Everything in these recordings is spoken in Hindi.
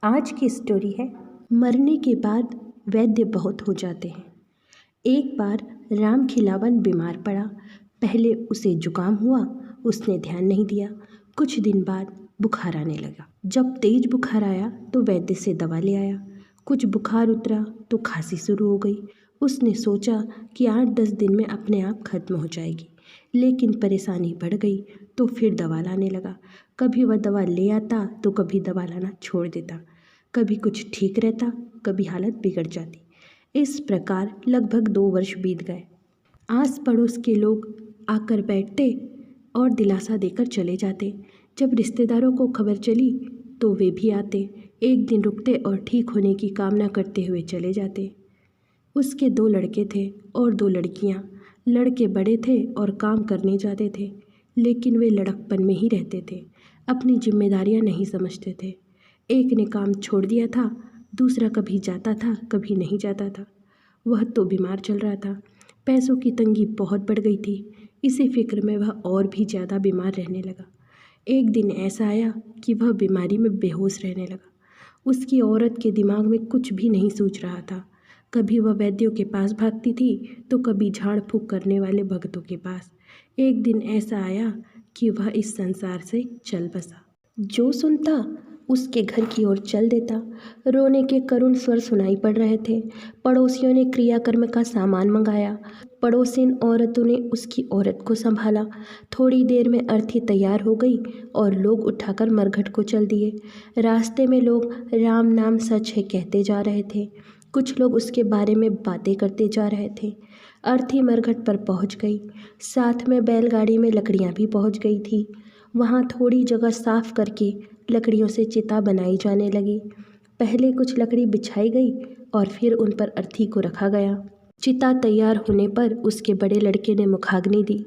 आज की स्टोरी है मरने के बाद वैद्य बहुत हो जाते हैं। एक बार राम खिलावन बीमार पड़ा। पहले उसे जुकाम हुआ, उसने ध्यान नहीं दिया। कुछ दिन बाद बुखार आने लगा। जब तेज बुखार आया तो वैद्य से दवा ले आया। कुछ बुखार उतरा तो खांसी शुरू हो गई। उसने सोचा कि 8-10 दिन में अपने आप खत्म हो जाएगी, लेकिन परेशानी बढ़ गई तो फिर दवा लाने लगा। कभी वह दवा ले आता तो कभी दवा लाना छोड़ देता। कभी कुछ ठीक रहता, कभी हालत बिगड़ जाती। इस प्रकार लगभग 2 वर्ष बीत गए। आस पड़ोस के लोग आकर बैठते और दिलासा देकर चले जाते। जब रिश्तेदारों को खबर चली तो वे भी आते, एक दिन रुकते और ठीक होने की कामना करते हुए चले जाते। उसके 2 लड़के थे और 2 लड़कियां। लड़के बड़े थे और काम करने जाते थे, लेकिन वे लड़कपन में ही रहते थे, अपनी जिम्मेदारियां नहीं समझते थे। एक ने काम छोड़ दिया था, दूसरा कभी जाता था कभी नहीं जाता था। वह तो बीमार चल रहा था। पैसों की तंगी बहुत बढ़ गई थी। इसी फिक्र में वह और भी ज़्यादा बीमार रहने लगा। एक दिन ऐसा आया कि वह बीमारी में बेहोश रहने लगा। उसकी औरत के दिमाग में कुछ भी नहीं सूझ रहा था। कभी वह वैद्यों के पास भागती थी तो कभी झाड़ फूँक करने वाले भक्तों के पास। एक दिन ऐसा आया कि वह इस संसार से चल बसा। जो सुनता उसके घर की ओर चल देता। रोने के करुण स्वर सुनाई पड़ रहे थे। पड़ोसियों ने क्रियाकर्म का सामान मंगाया। पड़ोसिन औरतों ने उसकी औरत को संभाला। थोड़ी देर में अर्थी तैयार हो गई और लोग उठाकर मरघट को चल दिए। रास्ते में लोग राम नाम सच है कहते जा रहे थे। कुछ लोग उसके बारे में बातें करते जा रहे थे। अर्थी मरघट पर पहुंच गई। साथ में बैलगाड़ी में लकड़ियां भी पहुंच गई थी। वहां थोड़ी जगह साफ करके लकड़ियों से चिता बनाई जाने लगी। पहले कुछ लकड़ी बिछाई गई और फिर उन पर अर्थी को रखा गया। चिता तैयार होने पर उसके बड़े लड़के ने मुखाग्नि दी।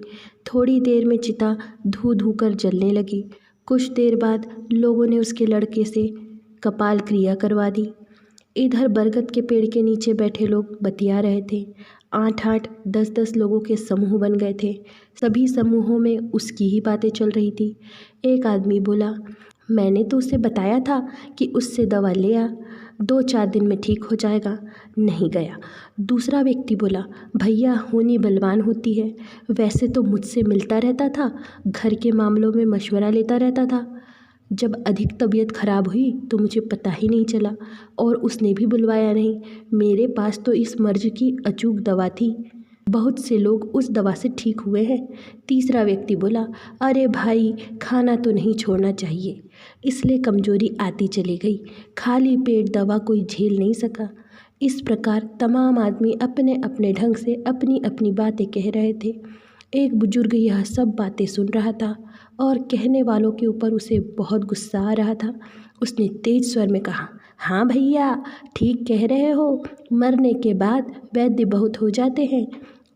थोड़ी देर में चिता धू धू कर जलने लगी। कुछ देर बाद लोगों ने उसके लड़के से कपाल क्रिया करवा दी। इधर बरगद के पेड़ के नीचे बैठे लोग बतिया रहे थे। 8-8, 10-10 लोगों के समूह बन गए थे। सभी समूहों में उसकी ही बातें चल रही थी। एक आदमी बोला, मैंने तो उसे बताया था कि उससे दवा ले आ, 2-4 दिन में ठीक हो जाएगा, नहीं गया। दूसरा व्यक्ति बोला, भैया होनी बलवान होती है, वैसे तो मुझसे मिलता रहता था, घर के मामलों में मशवरा लेता रहता था। जब अधिक तबीयत खराब हुई तो मुझे पता ही नहीं चला और उसने भी बुलवाया नहीं। मेरे पास तो इस मर्ज की अचूक दवा थी। बहुत से लोग उस दवा से ठीक हुए हैं। तीसरा व्यक्ति बोला, अरे भाई, खाना तो नहीं छोड़ना चाहिए, इसलिए कमजोरी आती चली गई। खाली पेट दवा कोई झेल नहीं सका। इस प्रकार तमाम आदमी अपने अपने ढंग से अपनी अपनी बातें कह रहे थे। एक बुजुर्ग यह सब बातें सुन रहा था और कहने वालों के ऊपर उसे बहुत गुस्सा आ रहा था। उसने तेज स्वर में कहा, हाँ भैया, ठीक कह रहे हो, मरने के बाद वैद्य बहुत हो जाते हैं।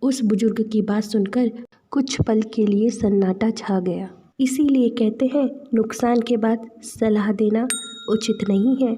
उस बुजुर्ग की बात सुनकर कुछ पल के लिए सन्नाटा छा गया। इसीलिए कहते हैं, नुकसान के बाद सलाह देना उचित नहीं है।